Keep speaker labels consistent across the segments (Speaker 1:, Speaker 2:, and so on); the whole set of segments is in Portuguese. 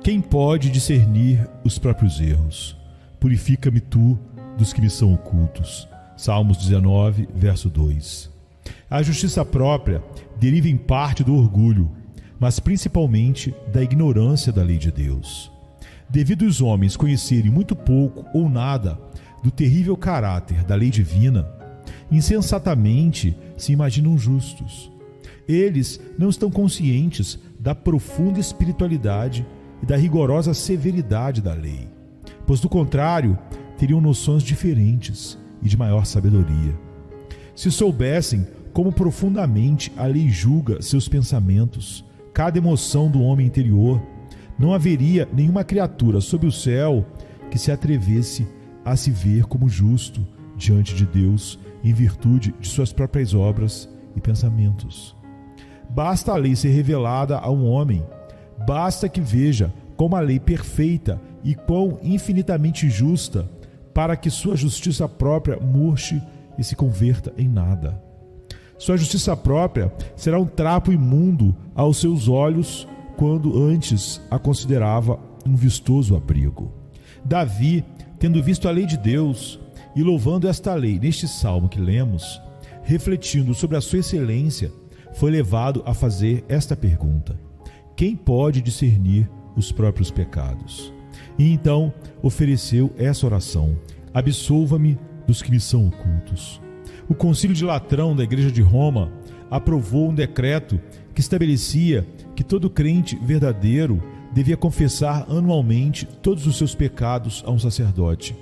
Speaker 1: Quem pode discernir os próprios erros? Purifica-me tu dos que me são ocultos. Salmos 19, verso 2. A justiça própria deriva em parte do orgulho, mas principalmente da ignorância da lei de Deus. Devido os homens conhecerem muito pouco ou nada do terrível caráter da lei divina, insensatamente se imaginam justos. Eles não estão conscientes da profunda espiritualidade e da rigorosa severidade da lei, pois do contrário, teriam noções diferentes e de maior sabedoria. Se soubessem como profundamente a lei julga seus pensamentos, cada emoção do homem interior, não haveria nenhuma criatura sob o céu que se atrevesse a se ver como justo diante de Deus em virtude de suas próprias obras e pensamentos. Basta a lei ser revelada a um homem, basta que veja como a lei perfeita e quão infinitamente justa, para que sua justiça própria murche e se converta em nada. Sua justiça própria será um trapo imundo aos seus olhos, quando antes a considerava um vistoso abrigo. Davi, tendo visto a lei de Deus e louvando esta lei neste salmo que lemos, refletindo sobre a sua excelência, foi levado a fazer esta pergunta: quem pode discernir os próprios pecados? E então ofereceu essa oração: absolva-me dos que me são ocultos. O Concílio de Latrão da Igreja de Roma aprovou um decreto que estabelecia que todo crente verdadeiro devia confessar anualmente todos os seus pecados a um sacerdote,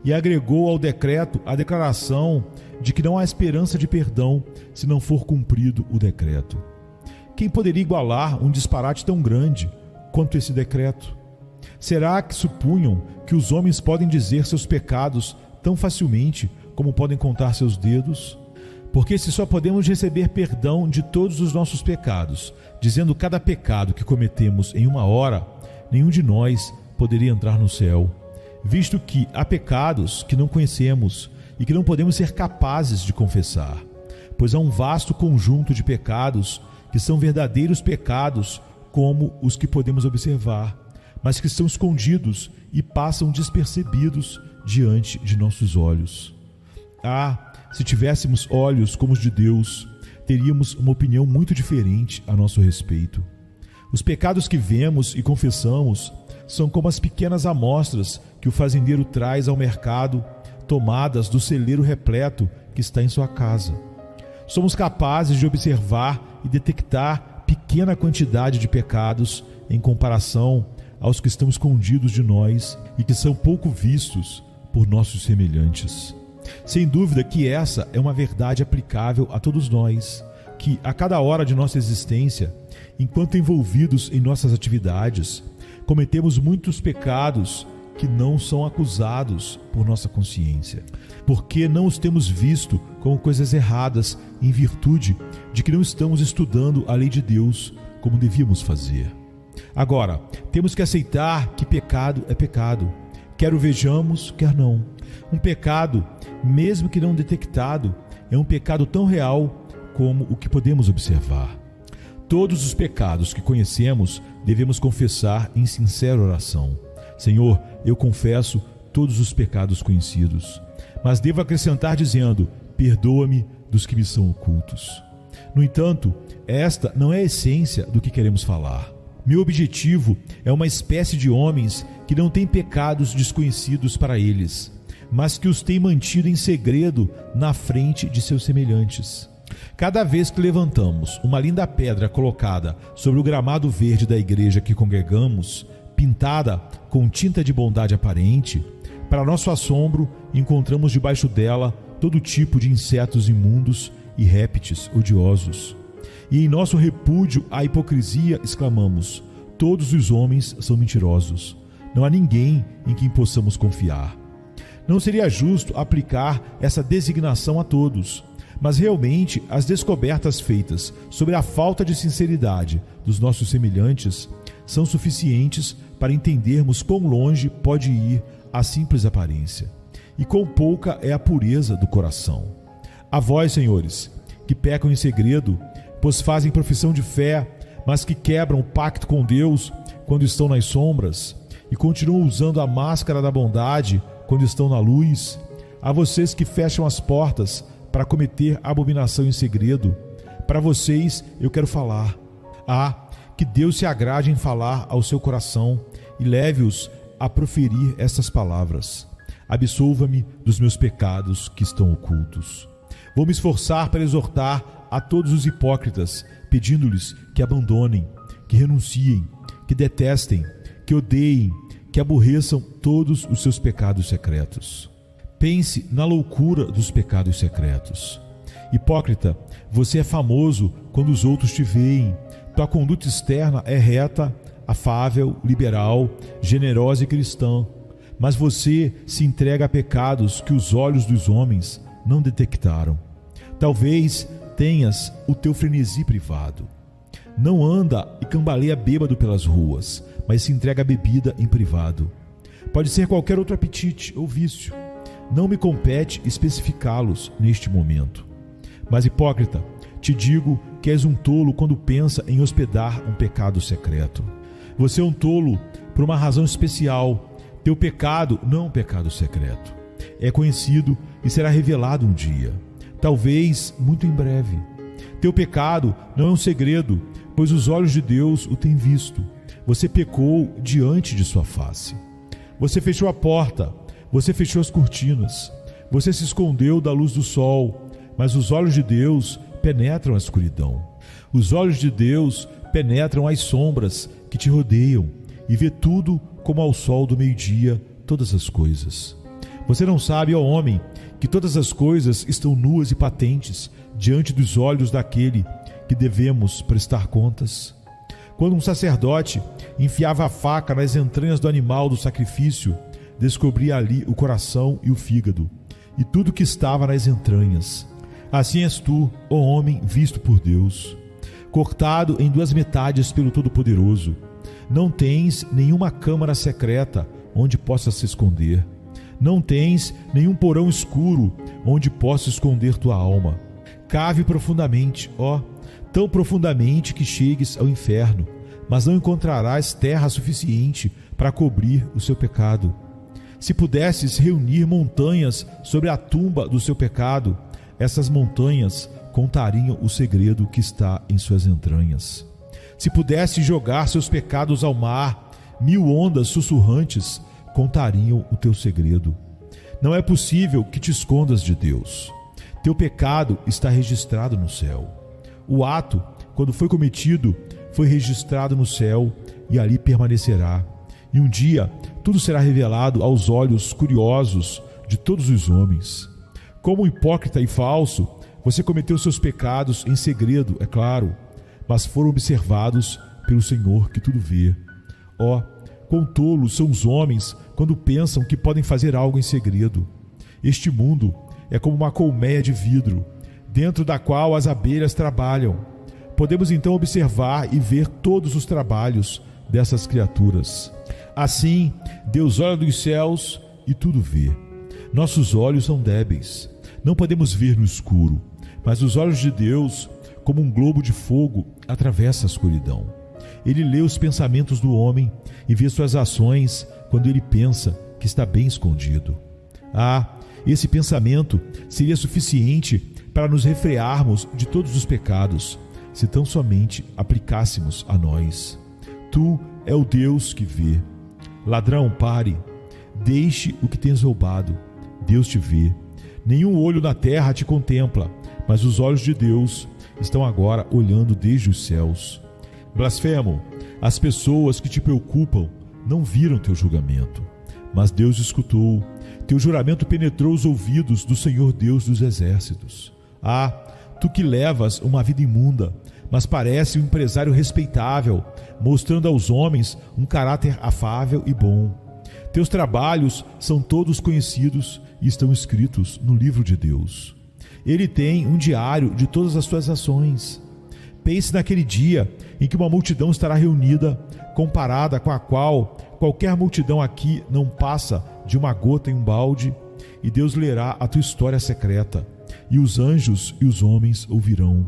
Speaker 1: e agregou ao decreto a declaração de que não há esperança de perdão se não for cumprido o decreto. Quem poderia igualar um disparate tão grande quanto esse decreto? Será que supunham que os homens podem dizer seus pecados tão facilmente como podem contar seus dedos? Porque se só podemos receber perdão de todos os nossos pecados, dizendo cada pecado que cometemos em uma hora, nenhum de nós poderia entrar no céu, visto que há pecados que não conhecemos e que não podemos ser capazes de confessar, pois há um vasto conjunto de pecados que são verdadeiros pecados, como os que podemos observar, mas que estão escondidos e passam despercebidos diante de nossos olhos. Se tivéssemos olhos como os de Deus, teríamos uma opinião muito diferente a nosso respeito. Os pecados que vemos e confessamos são como as pequenas amostras que o fazendeiro traz ao mercado, tomadas do celeiro repleto que está em sua casa. Somos capazes de observar e detectar pequena quantidade de pecados em comparação aos que estão escondidos de nós e que são pouco vistos por nossos semelhantes. Sem dúvida que essa é uma verdade aplicável a todos nós, que a cada hora de nossa existência, enquanto envolvidos em nossas atividades, cometemos muitos pecados que não são acusados por nossa consciência, porque não os temos visto como coisas erradas em virtude de que não estamos estudando a lei de Deus como devíamos fazer. Agora, temos que aceitar que pecado é pecado, quer o vejamos, quer não. Um pecado, mesmo que não detectado, é um pecado tão real como o que podemos observar. Todos os pecados que conhecemos devemos confessar em sincera oração. Senhor, eu confesso todos os pecados conhecidos, mas devo acrescentar dizendo: perdoa-me dos que me são ocultos. No entanto, esta não é a essência do que queremos falar. Meu objetivo é uma espécie de homens que não têm pecados desconhecidos para eles, mas que os têm mantido em segredo na frente de seus semelhantes. Cada vez que levantamos uma linda pedra colocada sobre o gramado verde da igreja que congregamos, pintada com tinta de bondade aparente, para nosso assombro, encontramos debaixo dela todo tipo de insetos imundos e répteis odiosos. E em nosso repúdio à hipocrisia exclamamos: todos os homens são mentirosos. Não há ninguém em quem possamos confiar. Não seria justo aplicar essa designação a todos, mas realmente as descobertas feitas sobre a falta de sinceridade dos nossos semelhantes são suficientes para entendermos quão longe pode ir a simples aparência e quão pouca é a pureza do coração. A vós, senhores, que pecam em segredo, pois fazem profissão de fé, mas que quebram o pacto com Deus, quando estão nas sombras e continuam usando a máscara da bondade quando estão na luz, a vocês que fecham as portas para cometer abominação em segredo, para vocês eu quero falar. Que Deus se agrade em falar ao seu coração e leve-os a proferir estas palavras: absolva-me dos meus pecados que estão ocultos. Vou me esforçar para exortar a todos os hipócritas, pedindo-lhes que abandonem, que renunciem, que detestem, que odeiem, que aborreçam todos os seus pecados secretos. Pense na loucura dos pecados secretos. Hipócrita, você é famoso quando os outros te veem. Tua conduta externa é reta, afável, liberal, generosa e cristã, mas você se entrega a pecados que os olhos dos homens não detectaram. Talvez tenhas o teu frenesi privado. Não anda e cambaleia bêbado pelas ruas, mas se entrega à bebida em privado. Pode ser qualquer outro apetite ou vício. Não me compete especificá-los neste momento. Mas, hipócrita, te digo que és um tolo quando pensa em hospedar um pecado secreto. Você é um tolo por uma razão especial. Teu pecado não é um pecado secreto. É conhecido e será revelado um dia, talvez muito em breve. Teu pecado não é um segredo, pois os olhos de Deus o têm visto. Você pecou diante de sua face. Você fechou a porta, você fechou as cortinas, você se escondeu da luz do sol, mas os olhos de Deus penetram a escuridão. Os olhos de Deus penetram as sombras que te rodeiam e vê tudo como ao sol do meio-dia, todas as coisas. Você não sabe, ó homem, que todas as coisas estão nuas e patentes diante dos olhos daquele que devemos prestar contas? Quando um sacerdote enfiava a faca nas entranhas do animal do sacrifício, descobria ali o coração e o fígado, e tudo que estava nas entranhas. Assim és tu, ó homem visto por Deus, cortado em duas metades pelo Todo-Poderoso. Não tens nenhuma câmara secreta onde possas se esconder. Não tens nenhum porão escuro onde possa esconder tua alma. Cave profundamente, tão profundamente que chegues ao inferno, mas não encontrarás terra suficiente para cobrir o seu pecado. Se pudesses reunir montanhas sobre a tumba do seu pecado, essas montanhas contariam o segredo que está em suas entranhas. Se pudesse jogar seus pecados ao mar, 1000 ondas sussurrantes contariam o teu segredo. Não é possível que te escondas de Deus. Teu pecado está registrado no céu. O ato, quando foi cometido, foi registrado no céu e ali permanecerá. E um dia tudo será revelado aos olhos curiosos de todos os homens. Como hipócrita e falso, você cometeu seus pecados em segredo, é claro, mas foram observados pelo Senhor que tudo vê. Quão tolos são os homens quando pensam que podem fazer algo em segredo. Este mundo é como uma colmeia de vidro, dentro da qual as abelhas trabalham. Podemos então observar e ver todos os trabalhos dessas criaturas. Assim, Deus olha dos céus e tudo vê. Nossos olhos são débeis, não podemos ver no escuro, mas os olhos de Deus, como um globo de fogo, atravessa a escuridão. Ele lê os pensamentos do homem e vê suas ações quando ele pensa que está bem escondido. Esse pensamento seria suficiente para nos refrearmos de todos os pecados, se tão somente aplicássemos a nós. Tu é o Deus que vê. Ladrão, pare, deixe o que tens roubado. Deus te vê. Nenhum olho na terra te contempla, mas os olhos de Deus estão agora olhando desde os céus. Blasfemo, as pessoas que te preocupam não viram teu julgamento, mas Deus escutou. Teu juramento penetrou os ouvidos do Senhor Deus dos exércitos. Tu que levas uma vida imunda, mas parece um empresário respeitável, mostrando aos homens um caráter afável e bom. Teus trabalhos são todos conhecidos e estão escritos no livro de Deus. Ele tem um diário de todas as tuas ações. Pense naquele dia em que uma multidão estará reunida, comparada com a qual qualquer multidão aqui não passa de uma gota em um balde, e Deus lerá a tua história secreta, e os anjos e os homens ouvirão.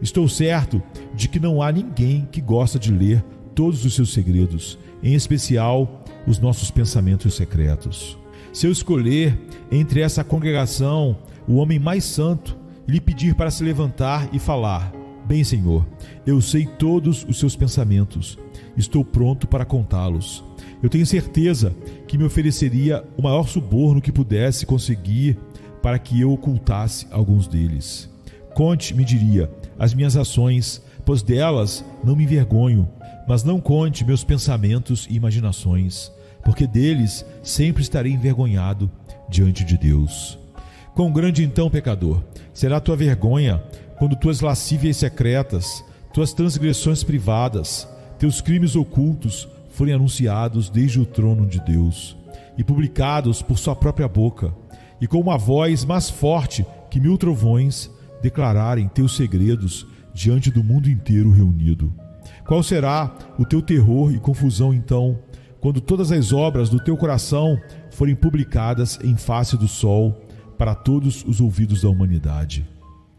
Speaker 1: Estou certo de que não há ninguém que gosta de ler todos os seus segredos, em especial os nossos pensamentos secretos. Se eu escolher entre essa congregação o homem mais santo e lhe pedir para se levantar e falar: bem, Senhor, eu sei todos os seus pensamentos, estou pronto para contá-los. Eu tenho certeza que me ofereceria o maior suborno que pudesse conseguir para que eu ocultasse alguns deles. Conte, me diria, as minhas ações, pois delas não me envergonho, mas não conte meus pensamentos e imaginações, porque deles sempre estarei envergonhado diante de Deus. Quão grande então, pecador, será a tua vergonha quando tuas lascívias secretas, tuas transgressões privadas, teus crimes ocultos forem anunciados desde o trono de Deus e publicados por sua própria boca, e com uma voz mais forte que 1000 trovões declararem teus segredos diante do mundo inteiro reunido. Qual será o teu terror e confusão então, quando todas as obras do teu coração forem publicadas em face do sol para todos os ouvidos da humanidade?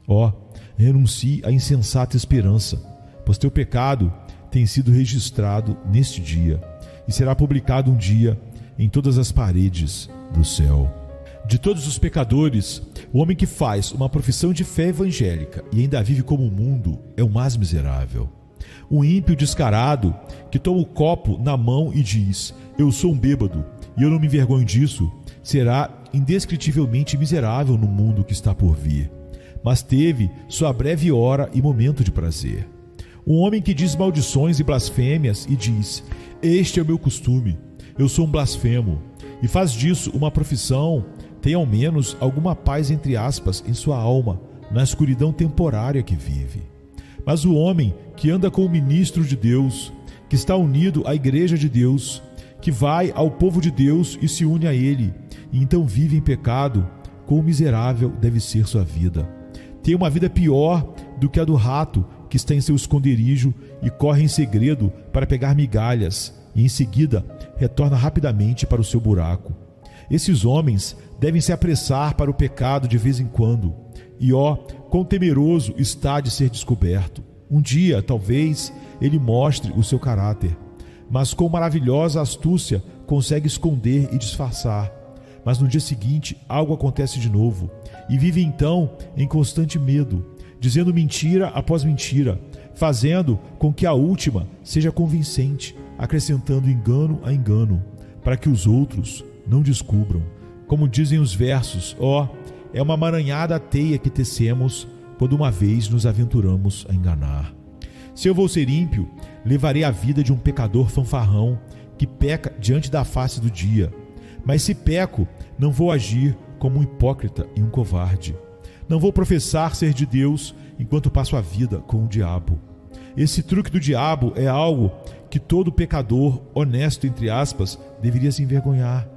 Speaker 1: Ó, renuncie à insensata esperança, pois teu pecado tem sido registrado neste dia e será publicado um dia em todas as paredes do céu. De todos os pecadores, o homem que faz uma profissão de fé evangélica e ainda vive como o mundo é o mais miserável. O ímpio descarado que toma o copo na mão e diz: eu sou um bêbado e eu não me envergonho disso, será indescritivelmente miserável no mundo que está por vir, mas teve sua breve hora e momento de prazer. Um homem que diz maldições e blasfêmias e diz: este é o meu costume, eu sou um blasfemo, e faz disso uma profissão, tem ao menos alguma paz entre aspas em sua alma, na escuridão temporária que vive. Mas o homem que anda com o ministro de Deus, que está unido à igreja de Deus, que vai ao povo de Deus e se une a ele, e então vive em pecado, quão miserável deve ser sua vida. Tem uma vida pior do que a do rato que está em seu esconderijo e corre em segredo para pegar migalhas, e em seguida retorna rapidamente para o seu buraco. Esses homens devem se apressar para o pecado de vez em quando, e quão temeroso está de ser descoberto. Um dia, talvez, ele mostre o seu caráter, mas com maravilhosa astúcia consegue esconder e disfarçar. Mas no dia seguinte algo acontece de novo, e vive então em constante medo, dizendo mentira após mentira, fazendo com que a última seja convincente, acrescentando engano a engano, para que os outros não descubram. Como dizem os versos, é uma amaranhada teia que tecemos quando uma vez nos aventuramos a enganar. Se eu vou ser ímpio, levarei a vida de um pecador fanfarrão que peca diante da face do dia. Mas se peco, não vou agir como um hipócrita e um covarde. Não vou professar ser de Deus enquanto passo a vida com o diabo. Esse truque do diabo é algo que todo pecador honesto, entre aspas, deveria se envergonhar.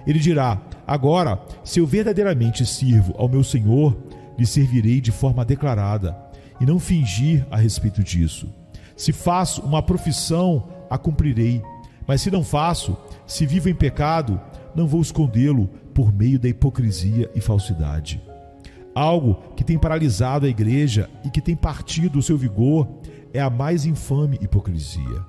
Speaker 1: Ele dirá: agora, se eu verdadeiramente sirvo ao meu Senhor, lhe servirei de forma declarada e não fingir a respeito disso. Se faço uma profissão, a cumprirei, mas se não faço, se vivo em pecado, não vou escondê-lo por meio da hipocrisia e falsidade. Algo que tem paralisado a igreja e que tem partido o seu vigor é a mais infame hipocrisia.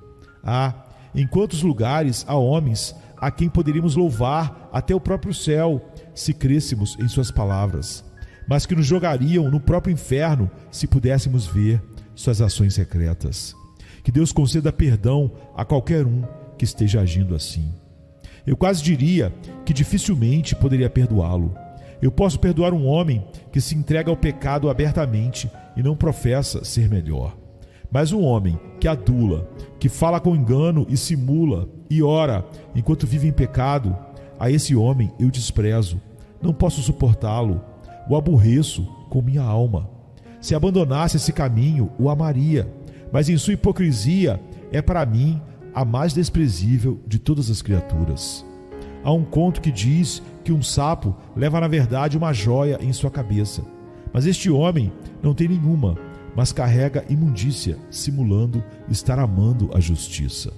Speaker 1: Em quantos lugares há homens a quem poderíamos louvar até o próprio céu se crêssemos em suas palavras, mas que nos jogariam no próprio inferno se pudéssemos ver suas ações secretas. Que Deus conceda perdão a qualquer um que esteja agindo assim. Eu quase diria que dificilmente poderia perdoá-lo. Eu posso perdoar um homem que se entrega ao pecado abertamente e não professa ser melhor. Mas um homem que adula, que fala com engano e simula e ora enquanto vive em pecado, a esse homem eu desprezo, não posso suportá-lo, o aborreço com minha alma. Se abandonasse esse caminho, o amaria, mas em sua hipocrisia é para mim a mais desprezível de todas as criaturas. Há um conto que diz que um sapo leva na verdade uma joia em sua cabeça, mas este homem não tem nenhuma, mas carrega imundícia, simulando estar amando a justiça.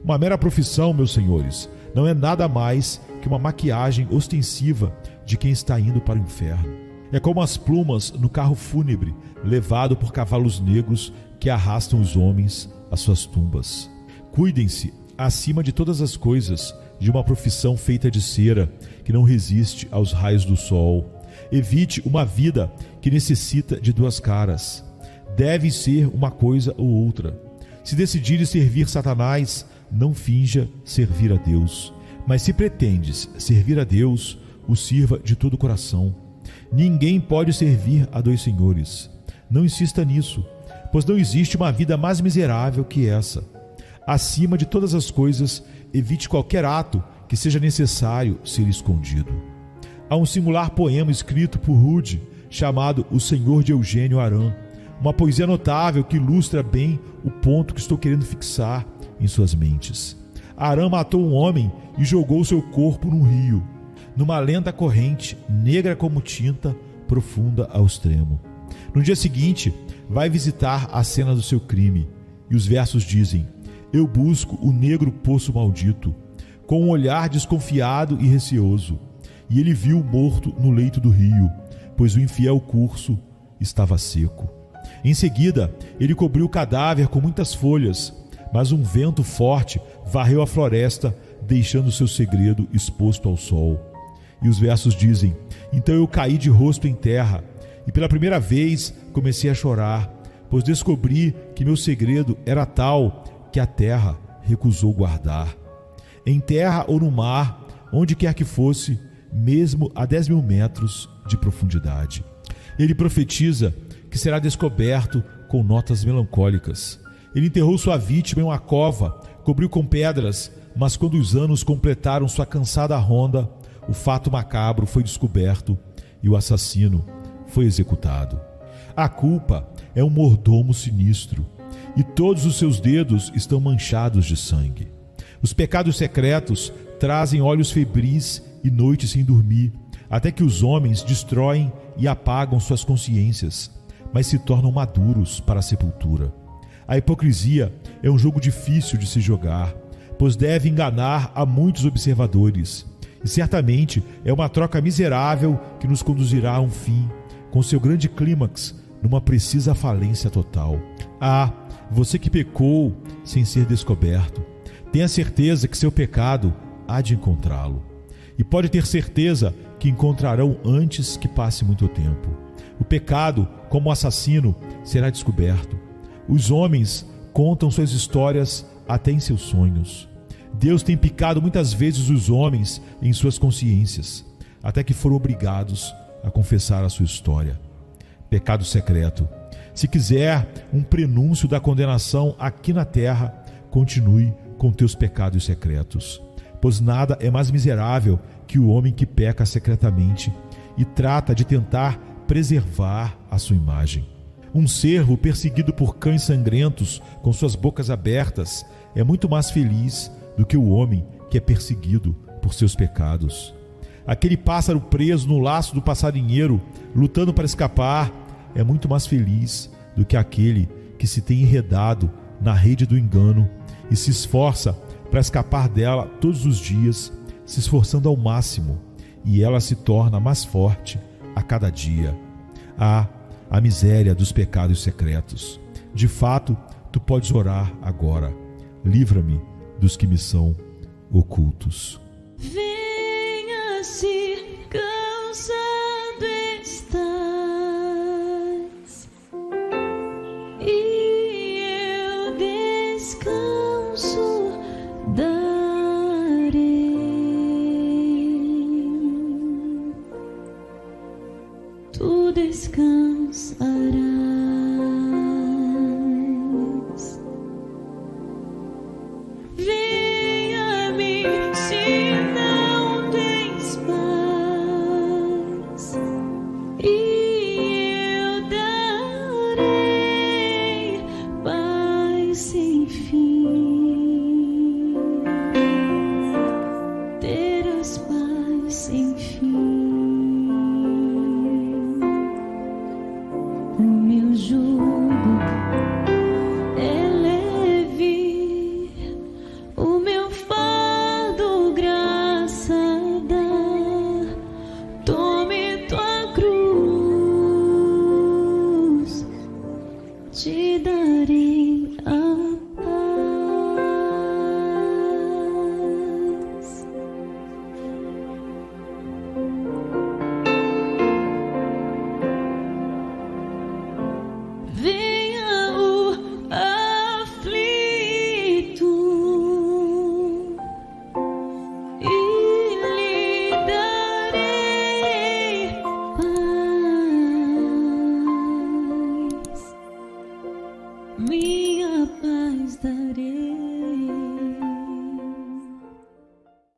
Speaker 1: Uma mera profissão, meus senhores, não é nada mais que uma maquiagem ostensiva de quem está indo para o inferno. É como as plumas no carro fúnebre levado por cavalos negros que arrastam os homens às suas tumbas. Cuidem-se, acima de todas as coisas, de uma profissão feita de cera, que não resiste aos raios do sol. Evite uma vida que necessita de duas caras. Deve ser uma coisa ou outra. Se decidir servir Satanás, não finja servir a Deus. Mas se pretendes servir a Deus, o sirva de todo o coração. Ninguém pode servir a dois senhores. Não insista nisso, pois não existe uma vida mais miserável que essa. Acima de todas as coisas, evite qualquer ato que seja necessário ser escondido. Há um singular poema escrito por Rude, chamado O Senhor de Eugênio Aram, uma poesia notável que ilustra bem o ponto que estou querendo fixar em suas mentes. Aram matou um homem e jogou seu corpo num rio, numa lenta corrente, negra como tinta, profunda ao extremo. No dia seguinte, vai visitar a cena do seu crime, e os versos dizem: eu busco o negro poço maldito, com um olhar desconfiado e receoso, e ele viu morto no leito do rio, pois o infiel curso estava seco. Em seguida, ele cobriu o cadáver com muitas folhas, mas um vento forte varreu a floresta, deixando seu segredo exposto ao sol. E os versos dizem: então eu caí de rosto em terra, e pela primeira vez comecei a chorar, pois descobri que meu segredo era tal que a terra recusou guardar. Em terra ou no mar, onde quer que fosse, mesmo a 10.000 metros de profundidade. Ele profetiza que será descoberto com notas melancólicas. Ele enterrou sua vítima em uma cova, cobriu com pedras, mas quando os anos completaram sua cansada ronda, o fato macabro foi descoberto e o assassino foi executado. A culpa é um mordomo sinistro, e todos os seus dedos estão manchados de sangue. Os pecados secretos trazem olhos febris e noites sem dormir, até que os homens destroem e apagam suas consciências, mas se tornam maduros para a sepultura. A hipocrisia é um jogo difícil de se jogar, pois deve enganar a muitos observadores, e certamente é uma troca miserável que nos conduzirá a um fim, com seu grande clímax numa precisa falência total. Ah, você que pecou sem ser descoberto, tenha certeza que seu pecado há de encontrá-lo. E pode ter certeza que encontrarão antes que passe muito tempo. O pecado, como assassino, será descoberto. Os homens contam suas histórias até em seus sonhos. Deus tem picado muitas vezes os homens em suas consciências, até que foram obrigados a confessar a sua história. Pecado secreto. Se quiser um prenúncio da condenação aqui na terra, continue com teus pecados secretos, pois nada é mais miserável que o homem que peca secretamente e trata de tentar preservar a sua imagem. Um cervo perseguido por cães sangrentos com suas bocas abertas é muito mais feliz do que o homem que é perseguido por seus pecados. Aquele pássaro preso no laço do passarinheiro, lutando para escapar, é muito mais feliz do que aquele que se tem enredado na rede do engano e se esforça para escapar dela todos os dias, se esforçando ao máximo, e ela se torna mais forte a cada dia. Ah, a miséria dos pecados secretos. De fato, tu podes orar agora. Livra-me dos que me são ocultos.
Speaker 2: Venha-se, cansado estás, e eu descanso darei. Tu descansarás. Venha-me se não tens paz, e eu darei paz sem fim. Terás paz sem fim. me